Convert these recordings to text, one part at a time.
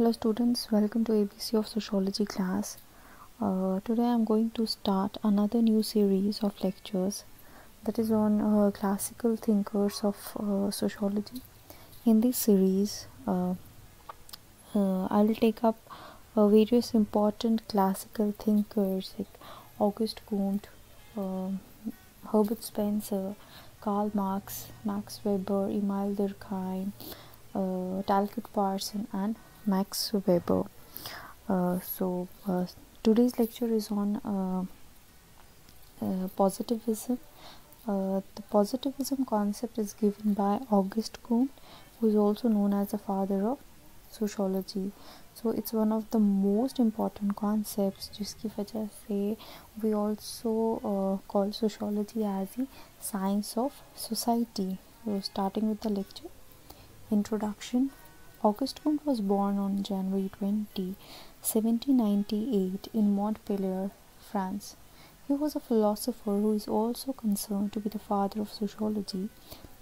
Hello students, welcome to ABC of Sociology class. Today I am going to start another new series of lectures that is on classical thinkers of sociology. In this series, I will take up various important classical thinkers like Auguste Comte, Herbert Spencer, Karl Marx, Max Weber, Emile Durkheim, Talcott Parsons and Max Weber. Today's lecture is on positivism. The positivism concept is given by Auguste Comte, who is also known as the father of sociology. So it's one of the most important concepts, जिसकी वजह से we also call sociology as the science of society. So starting with the lecture. Introduction. Auguste Comte was born on January 20, 1798 in Montpellier, France. He was a philosopher who is also considered to be the father of sociology,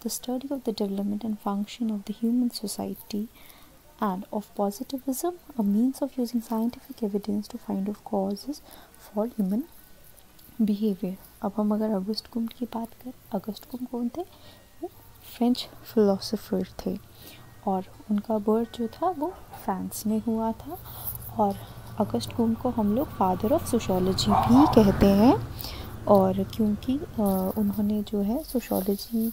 the study of the development and function of the human society, and of positivism, a means of using scientific evidence to find out causes for human behavior. अब हम अगर August कुम्ट की बात करें, August कुम्ट कौन थे? वो French philosopher थे और उनका बर्थ जो था वो फ्रांस में हुआ था और ऑगस्ट कॉम्ट को हम लोग फादर ऑफ सोशियोलॉजी भी कहते हैं और क्योंकि उन्होंने जो है सोशियोलॉजी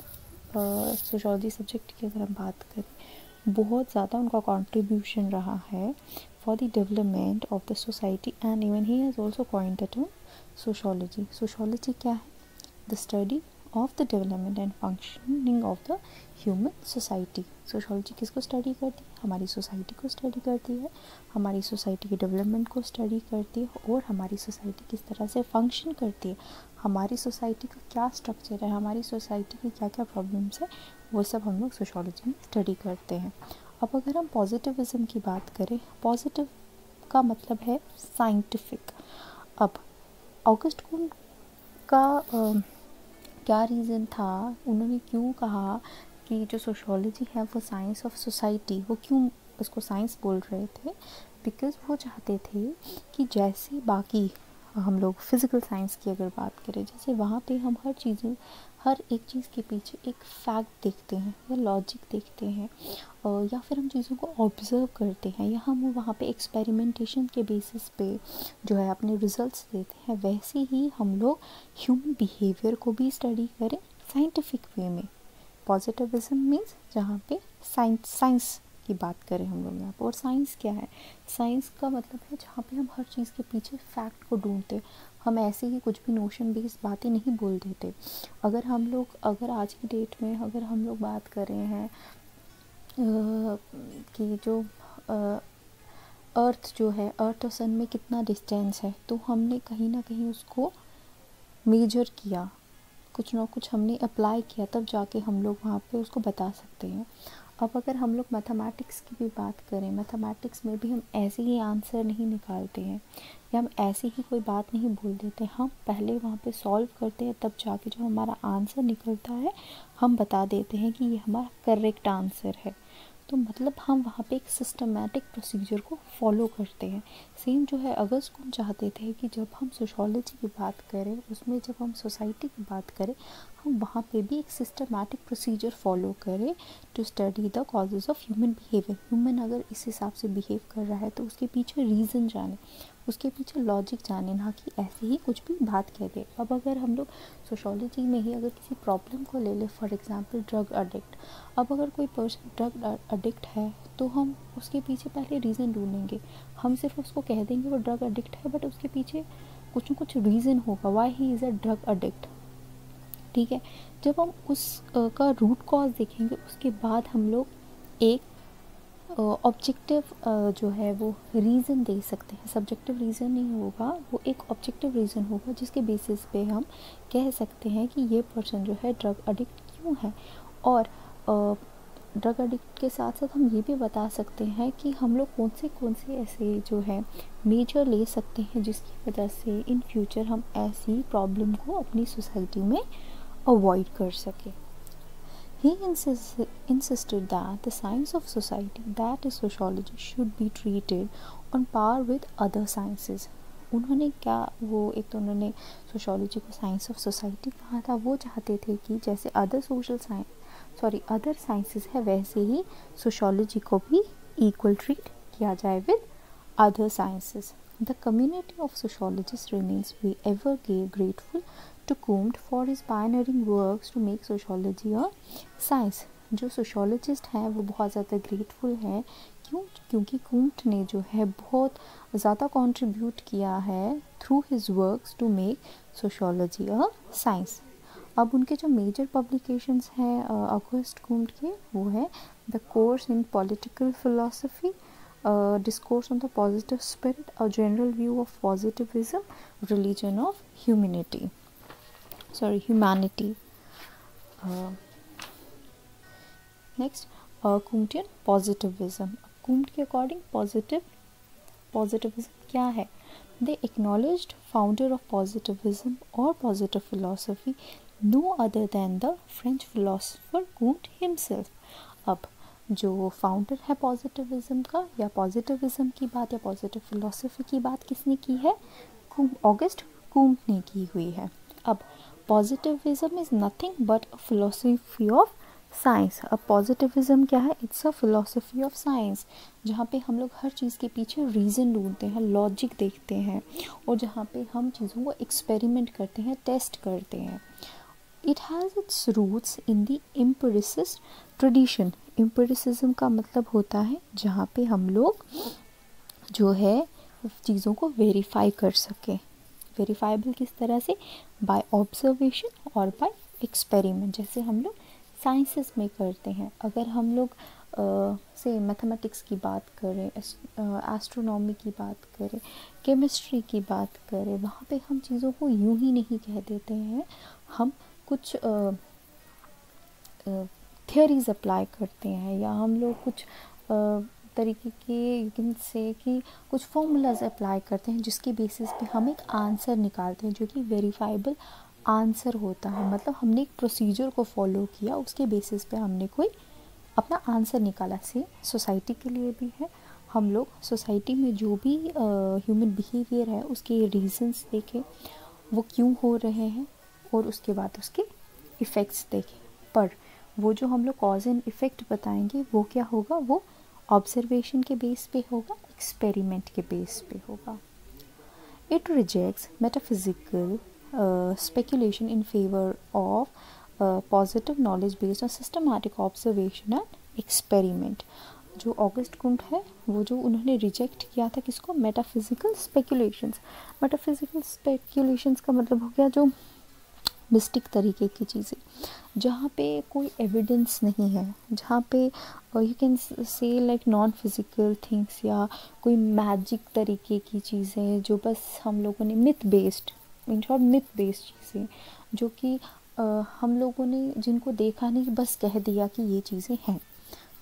सब्जेक्ट की अगर हम बात करें बहुत ज़्यादा उनका कंट्रीब्यूशन रहा है for the development of the society and even he has also coined the term sociology. Sociology क्या है? The study of the development and functioning of the human society. Sociology किसको स्टडी करती है? हमारी सोसाइटी को study करती है, हमारी सोसाइटी के डेवलपमेंट को स्टडी करती है और हमारी सोसाइटी किस तरह से फंक्शन करती है, हमारी सोसाइटी का क्या स्ट्रक्चर है, हमारी सोसाइटी की क्या क्या प्रॉब्लम्स है, वो सब हम लोग सोशियोलॉजी में स्टडी करते हैं. अब अगर हम पॉजिटिविज्म की बात करें, पॉजिटिव का मतलब है साइंटिफिक. अब ऑगस्ट कॉम्ट का क्या रीज़न था, उन्होंने क्यों कहा कि जो सोशियोलॉजी है वो साइंस ऑफ सोसाइटी, वो क्यों उसको साइंस बोल रहे थे? बिकॉज़ वो चाहते थे कि जैसे बाकी हम लोग फिज़िकल साइंस की अगर बात करें, जैसे वहाँ पे हम हर एक चीज़ के पीछे एक फैक्ट देखते हैं या लॉजिक देखते हैं या फिर हम चीज़ों को ऑब्ज़र्व करते हैं या हम वहाँ पे एक्सपेरिमेंटेशन के बेसिस पे जो है अपने रिजल्ट्स देते हैं, वैसे ही हम लोग ह्यूमन बिहेवियर को भी स्टडी करें साइंटिफिक वे में. पॉजिटिविज्म मीन्स जहाँ पे साइंस की बात करें हम लोग यहाँ पर. और साइंस क्या है? साइंस का मतलब है जहाँ पे हम हर चीज़ के पीछे फैक्ट को ढूंढते, हम ऐसे ही कुछ भी नोशन बेस्ड बातें नहीं बोल देते. अगर आज की डेट में अगर हम लोग बात कर रहे हैं कि जो अर्थ जो है, अर्थ और सन में कितना डिस्टेंस है, तो हमने कहीं ना कहीं उसको मेजर किया, कुछ ना कुछ हमने अप्लाई किया, तब जाके हम लोग वहाँ पे उसको बता सकते हैं. अब अगर हम लोग मैथमेटिक्स की भी बात करें, मैथमेटिक्स में भी हम ऐसे ही आंसर नहीं निकालते हैं या हम ऐसे ही कोई बात नहीं बोल देते, हम पहले वहाँ पे सॉल्व करते हैं, तब जाके जो हमारा आंसर निकलता है हम बता देते हैं कि ये हमारा करेक्ट आंसर है. तो मतलब हम वहाँ पे एक सिस्टमैटिक प्रोसीजर को फॉलो करते हैं. सेम जो है ऑगस्ट कॉम्ट चाहते थे कि जब हम सोशियोलॉजी की बात करें, उसमें जब हम सोसाइटी की बात करें, हम वहाँ पे भी एक सिस्टमैटिक प्रोसीजर फॉलो करें to study the causes of human behaviour. Human अगर इस हिसाब से बिहेव कर रहा है तो उसके पीछे रीज़न जाने, उसके पीछे लॉजिक जाने, ना कि ऐसे ही कुछ भी बात कह दे. अब अगर हम लोग सोशियोलॉजी में ही अगर किसी प्रॉब्लम को ले ले, फॉर एग्जांपल ड्रग एडिक्ट. अब अगर कोई पर्सन ड्रग एडिक्ट है तो हम उसके पीछे पहले रीज़न ढूंढेंगे. हम सिर्फ उसको कह देंगे वो ड्रग एडिक्ट है, बट उसके पीछे कुछ ना कुछ रीज़न होगा why he is a drug addict. ठीक है, जब हम उसका रूट कॉज देखेंगे उसके बाद हम लोग एक ऑब्जेक्टिव जो है वो रीज़न दे सकते हैं. सब्जेक्टिव रीज़न नहीं होगा, वो एक ऑब्जेक्टिव रीज़न होगा जिसके बेसिस पे हम कह सकते हैं कि ये पर्सन जो है ड्रग एडिक्ट क्यों है. और ड्रग एडिक्ट के साथ साथ हम ये भी बता सकते हैं कि हम लोग कौन से ऐसे जो है मेजर ले सकते हैं जिसकी वजह से इन फ्यूचर हम ऐसी प्रॉब्लम को अपनी सोसाइटी में अवॉइड कर सकें. He insisted that the science of society, that is sociology, should be treated on par with other sciences. उन्होंने क्या, वो एक तो उन्होंने सोशोलॉजी को साइंस ऑफ सोसाइटी कहा था, वो चाहते थे कि जैसे अदर साइंसेस है वैसे ही सोशोलॉजी को भी इक्वल ट्रीट किया जाए with other sciences. The community of sociologists remains ever grateful to Comte for his pioneering works to make sociology a science. जो सोशोलॉजिस्ट हैं वो बहुत ज़्यादा ग्रेटफुल हैं. क्यों? क्योंकि कूम्ट ने जो है बहुत ज़्यादा कंट्रीब्यूट किया है through his works to make sociology a science. अब उनके जो मेजर पब्लिकेशंस हैं ऑगस्ट कूम्ट के, वो है the course in political philosophy, discourse on the positive spirit, a general view of positivism, religion of humanity. Next, Comtean positivism. Comte के according positivism क्या है? They acknowledged founder of positivism or positive philosophy no other than the French philosopher Comte himself. अब जो founder है positivism का, या positivism की बात या पॉजिटिव फिलॉसफी की बात किसने की है? ऑगस्ट कूम्ट ने की हुई है. अब positivism is nothing but a philosophy of science. अब पॉजिटिविज्म क्या है? It's a philosophy of science, जहाँ पे हम लोग हर चीज़ के पीछे रीज़न ढूंढते हैं, लॉजिक देखते हैं, और जहाँ पे हम चीज़ों को एक्सपेरिमेंट करते हैं, टेस्ट करते हैं. It has its roots in the empiricist tradition. Empiricism का मतलब होता है जहाँ पे हम लोग जो है चीज़ों को वेरीफाई कर सकें. वेरीफाइबल किस तरह से? बाय ऑब्जर्वेशन और बाय एक्सपेरिमेंट, जैसे हम लोग साइंसेस में करते हैं. अगर हम लोग से मैथमेटिक्स की बात करें, एस्ट्रोनॉमी की बात करें, केमिस्ट्री की बात करें, वहाँ पे हम चीज़ों को यूं ही नहीं कह देते हैं. हम कुछ थियोरीज अप्लाई करते हैं, या हम लोग कुछ तरीके के यू कैन से कि कुछ फॉर्मूलाज अप्लाई करते हैं, जिसके बेसिस पे हम एक आंसर निकालते हैं जो कि वेरीफाइबल आंसर होता है. मतलब हमने एक प्रोसीजर को फॉलो किया, उसके बेसिस पे हमने कोई अपना आंसर निकाला. से सोसाइटी के लिए भी है. हम लोग सोसाइटी में जो भी ह्यूमन बिहेवियर है उसके रीजंस देखें, वो क्यों हो रहे हैं, और उसके बाद उसके इफ़ेक्ट्स देखें. पर वो जो हम लोग कॉज एंड इफ़ेक्ट बताएंगे वो क्या होगा? वो ऑब्जर्वेशन के बेस पे होगा, एक्सपेरिमेंट के बेस पे होगा. It rejects metaphysical speculation in favour of positive knowledge based on systematic observation and experiment. जो ऑगस्ट कुम्ट है वो जो उन्होंने रिजेक्ट किया था किसको? Metaphysical speculations. मेटाफिजिकल स्पेकुलेशंस का मतलब हो गया जो मिस्टिक तरीके की चीज़ें, जहाँ पे कोई एविडेंस नहीं है, जहाँ पे यू कैन से लाइक नॉन फिजिकल थिंग्स, या कोई मैजिक तरीके की चीज़ें जो बस हम लोगों ने myth based, in short myth based चीज़ें, जो कि हम लोगों ने जिनको देखा नहीं बस कह दिया कि ये चीज़ें हैं.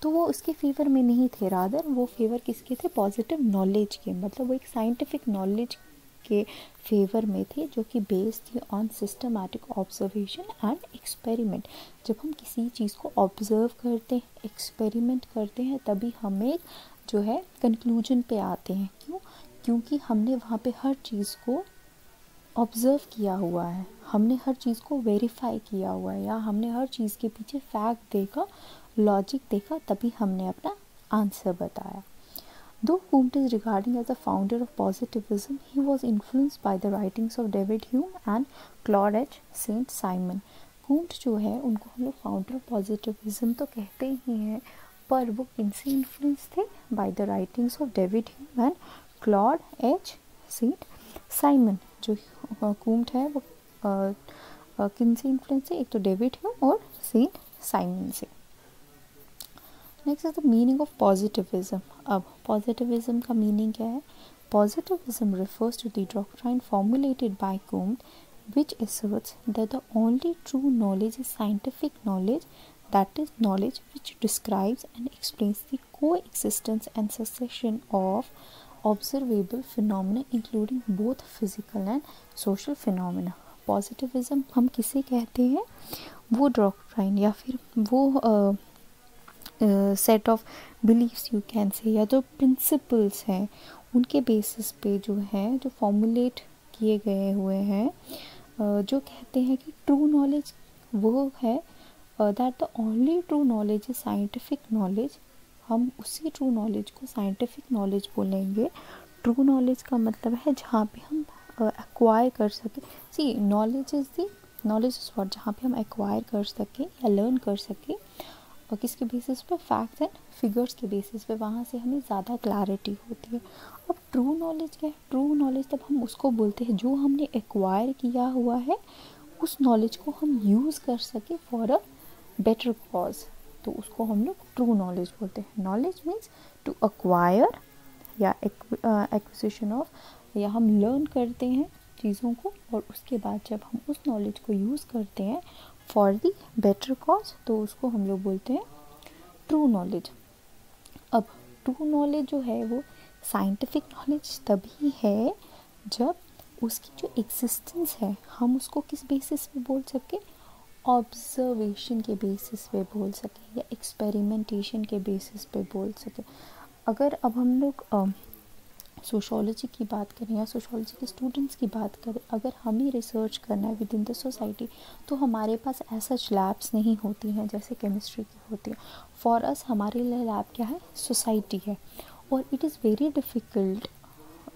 तो वो उसके फेवर में नहीं थे, रादर वो फेवर किसके थे? पॉजिटिव नॉलेज के. मतलब वो एक साइंटिफिक नॉलेज के फेवर में थे, जो कि बेस्ड थी on systematic observation and experiment. जब हम किसी चीज़ को ऑब्जर्व करते हैं, एक्सपेरिमेंट करते हैं, तभी हम एक जो है कंक्लूजन पे आते हैं. क्यों? क्योंकि हमने वहाँ पे हर चीज़ को ऑब्ज़र्व किया हुआ है, हमने हर चीज़ को वेरीफाई किया हुआ है, या हमने हर चीज़ के पीछे फैक्ट देखा, लॉजिक देखा, तभी हमने अपना आंसर बताया. Though Comte is regarded as the founder of positivism, he was influenced by the writings of David Hume and Claude H. Saint-Simon. Comte जो है उनको हम लोग फाउंडर ऑफ पॉजिटिविज्म तो कहते ही हैं, पर वो किनसे इन्फ्लुएंस थे? By the writings of David Hume and Claude H Saint Simon. जो कूम्ट है वो किनसे इन्फ्लुएंस है? एक तो डेविड ह्यूम और सेंट साइमन से. Next is the meaning of positivism. अब पॉजिटिविज्म का मीनिंग क्या है? Positivism refers to the doctrine formulated by Comte which asserts that the only true knowledge is scientific knowledge, that is knowledge which describes and explains the coexistence and succession of observable phenomena including both physical and social phenomena. Positivism हम किसे कहते हैं? वो doctrine या फिर वो set of believes you can say, या जो प्रिंसिपल्स हैं उनके बेसिस पे जो है, जो फॉर्मुलेट किए गए हुए हैं, जो कहते हैं कि ट्रू नॉलेज वो है, that the only true knowledge is scientific knowledge. हम उसी ट्रू नॉलेज को साइंटिफिक नॉलेज बोलेंगे। ट्रू नॉलेज का मतलब है जहाँ पे हम एक्वायर कर सकें। सी नॉलेज इज व्हाट, जहाँ पे हम एक्वायर कर सकें या लर्न कर सकें, और किसके बेसिस पे? फैक्ट्स एंड फिगर्स के बेसिस पे। वहाँ से हमें ज़्यादा क्लैरिटी होती है। अब ट्रू नॉलेज क्या है? ट्रू नॉलेज तब हम उसको बोलते हैं जो हमने एक्वायर किया हुआ है, उस नॉलेज को हम यूज़ कर सके फॉर अ बेटर कॉज, तो उसको हम लोग ट्रू नॉलेज बोलते हैं। नॉलेज मीन्स टू एक्वायर या एक्विजिशन ऑफ, या हम लर्न करते हैं चीज़ों को, और उसके बाद जब हम उस नॉलेज को यूज़ करते हैं फॉर दी बेटर कॉज, तो उसको हम लोग बोलते हैं ट्रू नॉलेज। अब ट्रू नॉलेज जो है वो साइंटिफिक नॉलेज तभी है जब उसकी जो एग्जिस्टेंस है हम उसको किस बेसिस पे बोल सकें? ऑब्जर्वेशन के बेसिस पे बोल सकें, या एक्सपेरिमेंटेशन के बेसिस पे बोल सकें। अगर अब हम लोग सोशोलॉजी की बात करें या सोशोलॉजी के स्टूडेंट्स की बात करें, अगर हमें रिसर्च करना है विद इन द सोसाइटी, तो हमारे पास ऐसा लैब्स नहीं होती हैं जैसे केमिस्ट्री की होती है। फॉर अस हमारे लिए लैब क्या है? सोसाइटी है। और इट इज़ वेरी डिफ़िकल्ट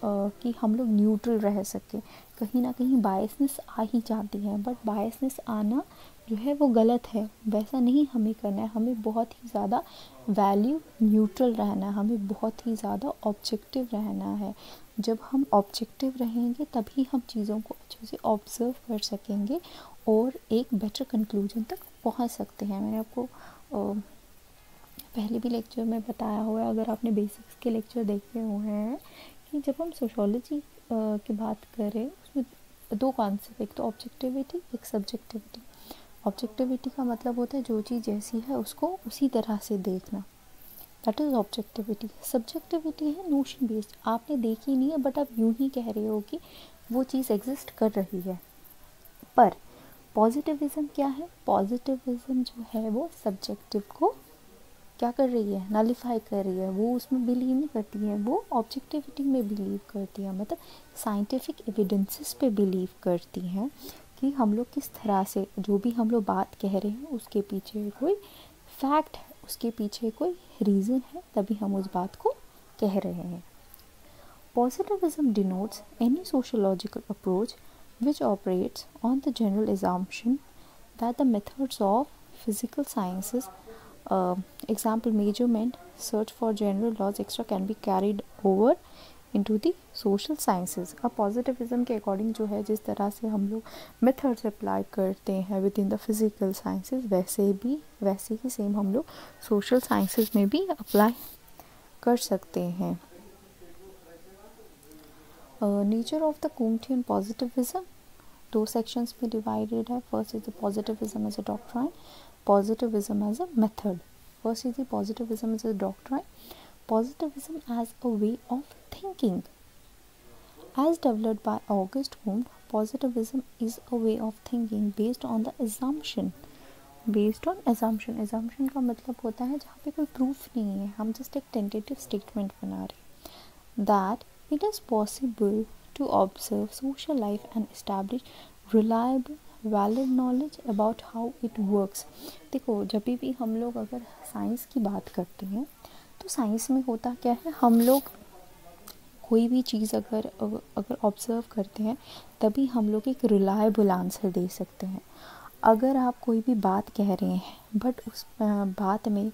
कि हम लोग न्यूट्रल रह सकें। कहीं ना कहीं बायसनेस आ ही जाती है, बट बायसनेस आना जो है वो गलत है। वैसा नहीं हमें करना है। हमें बहुत ही ज़्यादा वैल्यू न्यूट्रल रहना है, हमें बहुत ही ज़्यादा ऑब्जेक्टिव रहना है। जब हम ऑब्जेक्टिव रहेंगे तभी हम चीज़ों को अच्छे से ऑब्ज़र्व कर सकेंगे और एक बेटर कंक्लूजन तक पहुंच सकते हैं। मैंने आपको पहले भी लेक्चर में बताया हुआ है, अगर आपने बेसिक्स के लेक्चर देखे हुए हैं, कि जब हम सोशोलॉजी की बात करें उसमें दो कॉन्सेप्ट, एक तो ऑब्जेक्टिविटी, एक सब्जेक्टिविटी। ऑब्जेक्टिविटी का मतलब होता है जो चीज़ जैसी है उसको उसी तरह से देखना, दैट इज़ ऑब्जेक्टिविटी। सब्जेक्टिविटी है नोशन बेस्ड, आपने देखी नहीं है बट आप यूं ही कह रहे हो कि वो चीज़ एग्जिस्ट कर रही है। पर पॉजिटिविज्म क्या है? पॉजिटिविज्म जो है वो सब्जेक्टिव को क्या कर रही है? नलिफाई कर रही है। वो उसमें बिलीव नहीं करती है, वो ऑब्जेक्टिविटी में बिलीव करती है, मतलब साइंटिफिक एविडेंसेस पे बिलीव करती हैं कि हम लोग किस तरह से जो भी हम लोग बात कह रहे हैं उसके पीछे कोई फैक्ट है, उसके पीछे कोई रीज़न है, तभी हम उस बात को कह रहे हैं। Positivism denotes any sociological approach which operates on the general assumption that the methods of physical sciences, example measurement, search for general laws, etc., can be carried over into the social sciences। अब positivism के according जो है जिस तरह से हम लोग methods apply करते हैं with in the physical sciences, वैसे ही सेम हम लोग सोशल साइंसेस में भी अप्लाई कर सकते हैं। Nature of the Comtean positivism दो सेक्शंस में डिवाइडेड है। First is the positivism as a doctrine, positivism as a method. First is the positivism as a doctrine, positivism as a way of thinking. As developed by Auguste Comte, positivism is a way of thinking based on the assumption. Based on assumption. Assumption का मतलब होता है जहाँ पे कोई proof नहीं है, हम जस्ट एक टेंटेटिव स्टेटमेंट बना रहे हैं। That it is possible to observe social life and establish reliable, valid knowledge about how it works. देखो जब भी हम लोग अगर साइंस की बात करते हैं तो साइंस में होता क्या है, हम लोग कोई भी चीज़ अगर ऑब्ज़र्व करते हैं तभी हम लोग एक रिलायबल आंसर दे सकते हैं। अगर आप कोई भी बात कह रहे हैं बट उस बात में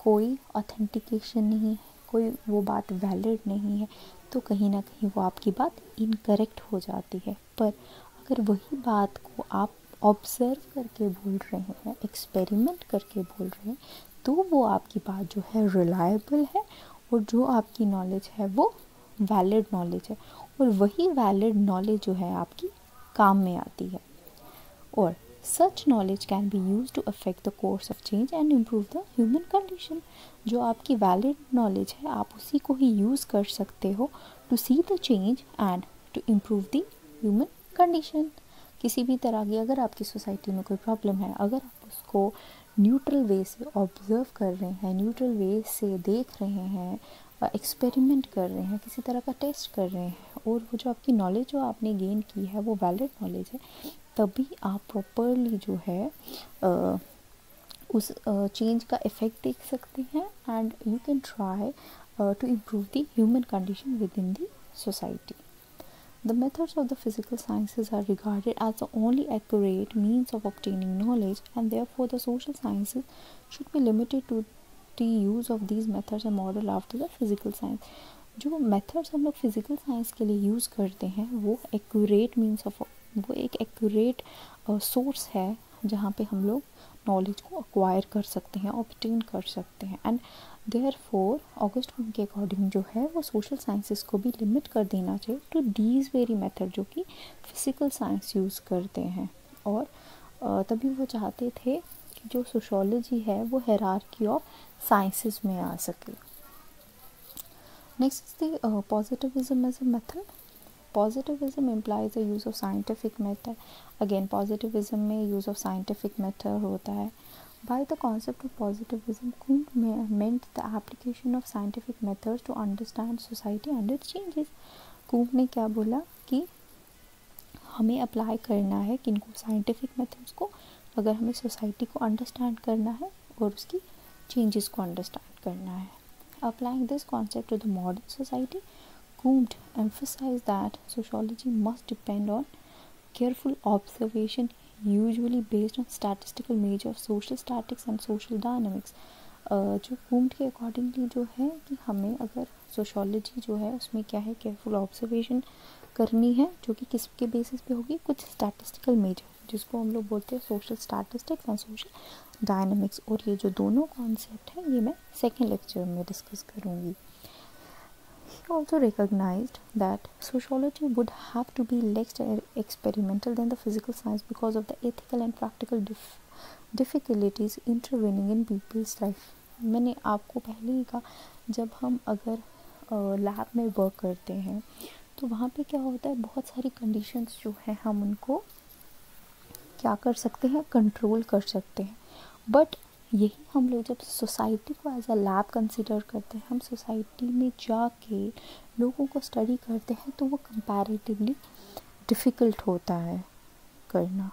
कोई ऑथेंटिकेशन नहीं है, कोई वो बात वैलिड नहीं है, तो कहीं ना कहीं वो आपकी बात इनकरेक्ट हो जाती है। पर अगर वही बात को आप ऑब्ज़र्व करके बोल रहे हैं, एक्सपेरिमेंट करके बोल रहे हैं, तो वो आपकी बात जो है रिलायबल है और जो आपकी नॉलेज है वो वैलिड नॉलेज है, और वही वैलिड नॉलेज जो है आपकी काम में आती है। और such knowledge can be use to affect the course of change and improve the human condition. जो आपकी वैलिड नॉलेज है आप उसी को ही यूज़ कर सकते हो to see the change and to improve the human condition. किसी भी तरह की अगर आपकी सोसाइटी में कोई प्रॉब्लम है, अगर आप उसको न्यूट्रल वे से ऑब्ज़र्व कर रहे हैं, न्यूट्रल वे से देख रहे हैं, एक्सपेरिमेंट कर रहे हैं, किसी तरह का टेस्ट कर रहे हैं, और वो जो आपकी नॉलेज जो आपने गेन की है वो वैलिड नॉलेज है, तभी आप प्रॉपरली जो है उस चेंज का इफ़ेक्ट देख सकते हैं, and you can try to improve the human condition within the society. The methods of the physical sciences are regarded as the only accurate means of obtaining knowledge, and therefore the social sciences should be limited to the use of these methods and model after the physical science. जो methods हम लोग physical science के लिए use करते हैं वो accurate means of, वो एक accurate source है जहाँ पे हम लोग नॉलेज को अक्वायर कर सकते हैं, ऑब्टेन कर सकते हैं, एंड देयरफॉर ऑगस्ट कॉम्ट के अकॉर्डिंग जो है वो सोशल साइंसेस को भी लिमिट कर देना चाहिए टू दीज वेरी मेथड जो कि फिजिकल साइंस यूज़ करते हैं. और तभी वो चाहते थे कि जो सोशियोलॉजी है वो हायरार्की ऑफ साइंसेस में आ सके. Next is the positivism as a method. Positivism implies the use of scientific method. Again, positivism में use of scientific method होता है. By the concept of positivism, Comte meant the application of scientific methods to understand society and its changes. Comte ने क्या बोला कि हमें apply करना है किनको, साइंटिफिक मेथड्स को, अगर हमें सोसाइटी को अंडरस्टैंड करना है और उसकी चेंजेस को अंडरस्टैंड करना है. Applying this concept to the modern society, Comte emphasized that sociology must depend on careful observation, usually based on statistical measure of social statics and social dynamics. जो Comte के accordingly जो है कि हमें अगर सोशोलॉजी जो है उसमें क्या है, केयरफुल ऑब्जर्वेशन करनी है, जो कि किसके बेसिस पे होगी, कुछ स्टैटिस्टिकल मेजर जिसको हम लोग बोलते हैं social statistics and social dynamics. और ये जो दोनों कॉन्सेप्ट है ये मैं सेकेंड लेक्चर में डिस्कस करूँगी. He also recognized that sociology would have to be less experimental than the physical science because of the ethical and practical difficulties intervening in people's life. मैंने आपको पहले ही कहा, जब हम अगर लैब में वर्क करते हैं तो वहाँ पे क्या होता है, बहुत सारी कंडीशंस जो है हम उनको क्या कर सकते हैं, कंट्रोल कर सकते हैं. बट यही हम लोग जब सोसाइटी को एज अ लैब कंसिडर करते हैं, हम सोसाइटी में जाके लोगों को स्टडी करते हैं, तो वो कंपैरेटिवली डिफ़िकल्ट होता है करना.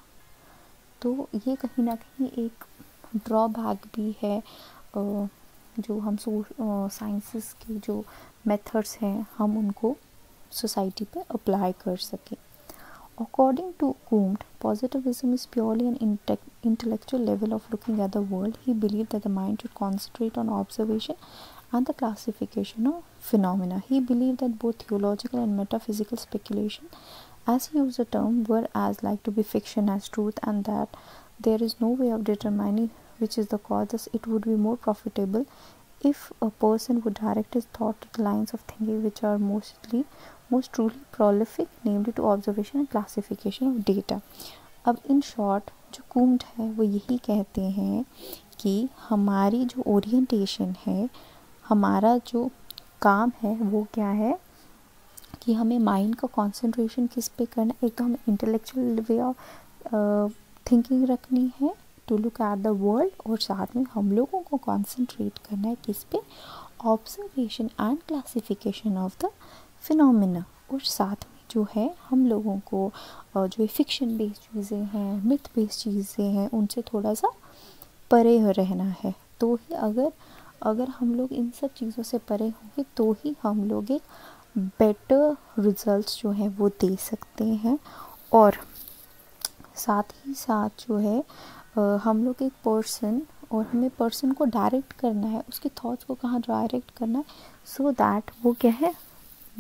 तो ये कहीं ना कहीं एक ड्रॉबैक भी है जो हम साइंसेस के जो मेथड्स हैं हम उनको सोसाइटी पे अप्लाई कर सकें. According to Comte, positivism is purely an intellectual level of looking at the world. He believed that the mind should concentrate on observation and the classification of phenomena. He believed that both theological and metaphysical speculation, as he used the term, were as like to be fiction as truth, and that there is no way of determining which is the cause. Thus, it would be more profitable if a person would direct his thought to the lines of thinking which are most truly prolific, namely to observation and classification of data. अब in short जो Comte है वो यही कहते हैं कि हमारी जो ओरिएंटेशन है, हमारा जो काम है वो क्या है कि हमें माइंड का कंसंट्रेशन किस पे करना है. एक तो हमें इंटेलेक्चुअल वे ऑफ थिंकिंग रखनी है to look at the world, और साथ में हम लोगों को कंसंट्रेट करना है किस पे, observation and classification of the phenomena. और साथ में जो है हम लोगों को जो फिक्शन बेस्ड चीज़ें हैं, मिथ बेस्ड चीज़ें हैं, उनसे थोड़ा सा परे रहना है. तो ही अगर हम लोग इन सब चीज़ों से परे होंगे तो ही हम लोग एक बेटर रिजल्ट्स जो है वो दे सकते हैं. और साथ ही साथ जो है हम लोग एक पर्सन, और हमें पर्सन को डायरेक्ट करना है, उसके थॉट्स को कहाँ डायरेक्ट करना है, सो दैट वो क्या है,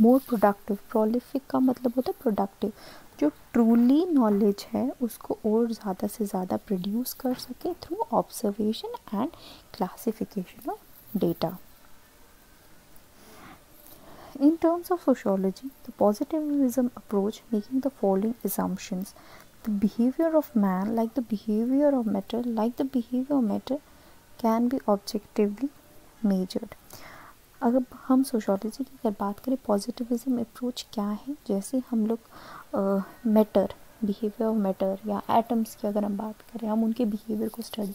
मोर प्रोडक्टिव. प्रोलिफिक का मतलब होता है प्रोडक्टिव, जो ट्रूली नॉलेज है उसको और ज़्यादा से ज़्यादा प्रोड्यूस कर सके through observation and classification of data. In terms of sociology, the positivism approach making the following assumptions: the behavior of man, like the behavior of matter, can be objectively measured. अगर हम sociology की अगर बात करें, positivism approach क्या है, जैसे हम लोग मैटर बिहेवियर ऑफ मैटर या एटम्स की अगर हम बात करें, हम उनके बिहेवियर को स्टडी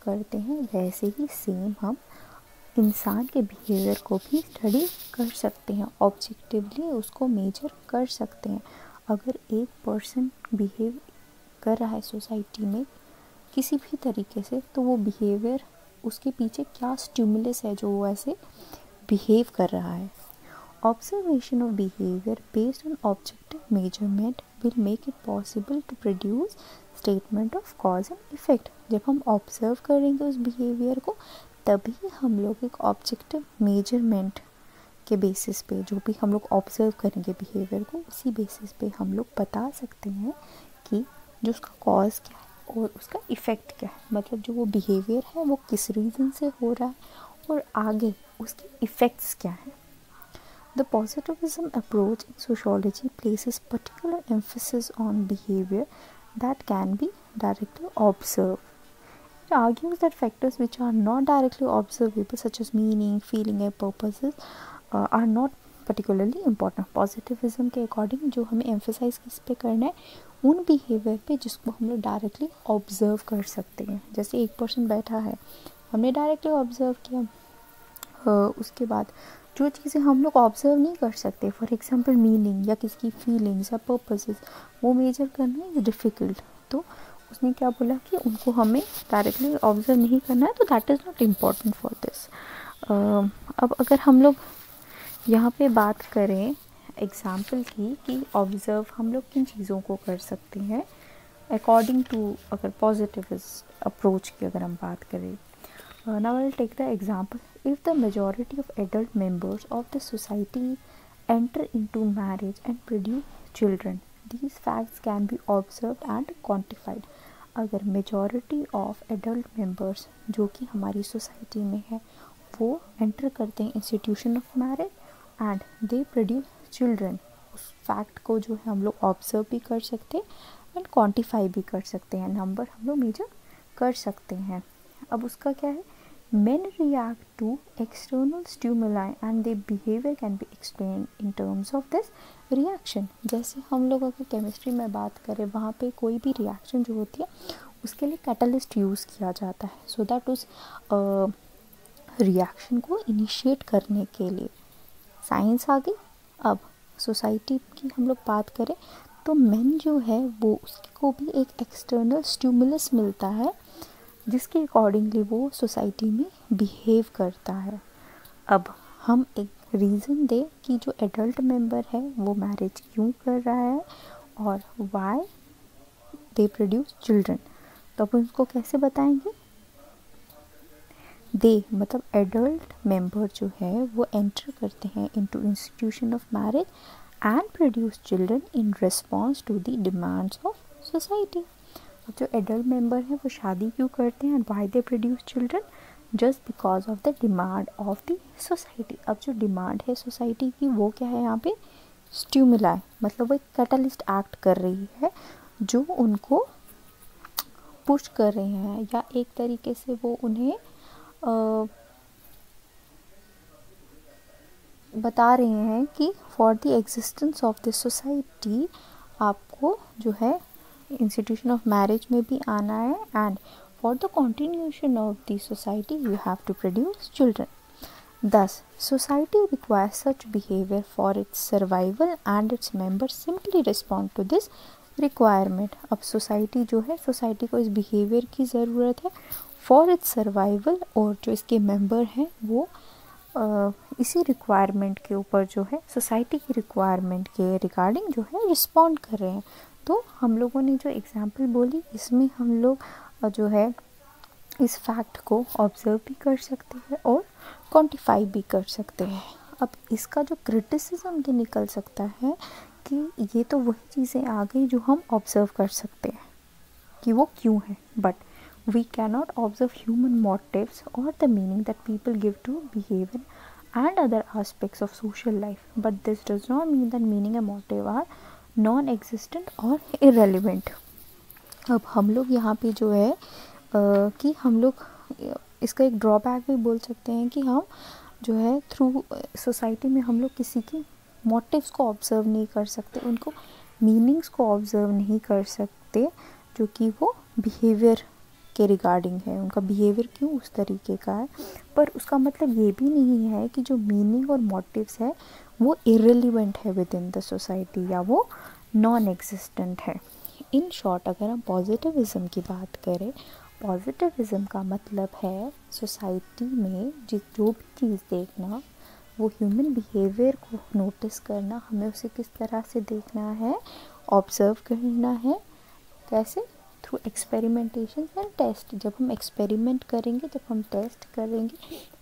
करते हैं, वैसे ही सेम हम इंसान के बिहेवियर को भी स्टडी कर सकते हैं, ऑब्जेक्टिवली उसको मेजर कर सकते हैं। अगर एक पर्सन बिहेव कर रहा है सोसाइटी में किसी भी तरीके से, तो वो बिहेवियर, उसके पीछे क्या स्टिमुलस है जो वो ऐसे बिहेव कर रहा है। Observation of behavior based on objective measurement will make it possible to produce statement of cause and effect। जब हम ऑब्जर्व करेंगे उस बिहेवियर को, तभी हम लोग एक ऑब्जेक्टिव मेजरमेंट के बेसिस पे, जो भी हम लोग ऑब्जर्व करेंगे बिहेवियर को, उसी बेसिस पे हम लोग बता सकते हैं कि जो उसका कॉज क्या है और उसका इफ़ेक्ट क्या है। मतलब जो वो बिहेवियर है वो किस रीज़न से हो रहा है और आगे उसके इफ़ेक्ट्स क्या हैं। The positivism approach in sociology places particular emphasis on behavior that can be directly observed. It argues that factors which are not directly observable, such as meaning, feeling and purposes, are not particularly important. Positivism के according जो हमें emphasize किस पे करना है, उन behavior पे जिसको हम लोग directly observe कर सकते हैं। जैसे एक person बैठा है, हमने directly observe किया, उसके बाद जो चीज़ें हम लोग ऑब्जर्व नहीं कर सकते, फॉर एग्जांपल मीनिंग या किसकी फीलिंग्स या पर्पसेस, वो मेजर करना इज़ डिफ़िकल्ट। तो उसने क्या बोला कि उनको हमें डायरेक्टली ऑब्जर्व नहीं करना है, तो that is not important for this. अब अगर हम लोग यहाँ पे बात करें एग्जांपल की कि ऑब्जर्व हम लोग किन चीज़ों को कर सकते हैं अकॉर्डिंग टू, अगर पॉजिटिविस्ट अप्रोच की अगर हम बात करें। Now I will take the example. If the majority of adult members of the society enter into marriage and produce children, these facts can be observed and quantified. अगर majority of adult members जो कि हमारी society में है, वो enter करते हैं institution of marriage and they produce children, उस फैक्ट को जो है हम लोग ऑब्जर्व भी कर सकते हैं एंड क्वान्टिफाई भी कर सकते हैं, नंबर हम लोग मेजर कर सकते हैं। अब उसका क्या है, men react to external stimuli and their behavior can be explained in terms of this reaction। जैसे हम लोग अगर केमिस्ट्री में बात करें, वहाँ पे कोई भी रिएक्शन जो होती है उसके लिए कैटलिस्ट यूज़ किया जाता है, सो दैट उस रिएक्शन को इनिशिएट करने के लिए साइंस आ गई। अब सोसाइटी की हम लोग बात करें तो मेन जो है वो उसको भी एक एक्सटर्नल स्टिमुलस मिलता है जिसके अकॉर्डिंगली वो सोसाइटी में बिहेव करता है। अब हम एक रीज़न दें कि जो एडल्ट मेंबर है वो मैरिज क्यों कर रहा है और व्हाई दे प्रोड्यूस चिल्ड्रन, तो अपन उसको कैसे बताएंगे। दे मतलब एडल्ट मेंबर जो है वो एंटर करते हैं into institution of marriage and produce children in response to the demands of society. अब जो एडल्ट मेंबर है वो शादी क्यों करते हैं and why they produce children, just because of the demand of the society. अब जो डिमांड है सोसाइटी की वो क्या है, यहाँ पे स्टिमुलाई, मतलब वो एक कैटलिस्ट एक्ट कर रही है जो उनको पुश कर रहे हैं, या एक तरीके से वो उन्हें बता रहे हैं कि for the existence of the society आपको जो है इंस्टीट्यूशन ऑफ मैरिज में भी आना है and for the continuation of the society you have to produce children. Thus, society requires such behavior for its survival and its members simply respond to this requirement। अब society जो है, society को इस behaviour की ज़रूरत है for its survival, और जो इसके मेंबर हैं वो इसी रिक्वायरमेंट के ऊपर जो है सोसाइटी की रिक्वायरमेंट के रिगार्डिंग जो है रिस्पॉन्ड कर रहे हैं। तो हम लोगों ने जो एग्जांपल बोली इसमें हम लोग जो है इस फैक्ट को ऑब्जर्व भी कर सकते हैं और क्वांटिफाई भी कर सकते हैं। अब इसका जो क्रिटिसिज्म ये निकल सकता है कि ये तो वही चीज़ें आ गई जो हम ऑब्जर्व कर सकते हैं कि वो क्यों है, but we cannot observe human motives or the meaning that people give to behaviour and other aspects of social life, but this does not mean that meaning and motive are non existent or irrelevant. अब हम लोग यहाँ पे जो है कि हम लोग इसका एक ड्रॉबैक भी बोल सकते हैं कि हम जो है थ्रू सोसाइटी में हम लोग किसी की मोटिव्स को ऑब्जर्व नहीं कर सकते, उनको मीनिंग्स को ऑब्ज़र्व नहीं कर सकते जो कि वो बिहेवियर के रिगार्डिंग है, उनका बिहेवियर क्यों उस तरीके का है। पर उसका मतलब ये भी नहीं है कि जो मीनिंग और मोटिव्स है वो इर्रेलेवेंट है विद इन द सोसाइटी या वो नॉन एग्जिस्टेंट है। इन शॉर्ट अगर हम पॉजिटिविज़म की बात करें, पॉजिटिविज़म का मतलब है सोसाइटी में जो भी चीज़ देखना, वो ह्यूमन बिहेवियर को नोटिस करना, हमें उसे किस तरह से देखना है, ऑब्ज़र्व करना है, कैसे, थ्रू एक्सपेरिमेंटेशन एंड टेस्ट। जब हम एक्सपेरिमेंट करेंगे, जब हम टेस्ट करेंगे,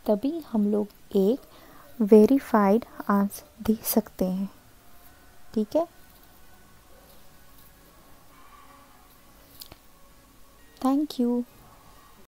तभी हम लोग एक वेरीफाइड आंसर दे सकते हैं। ठीक है, थैंक यू।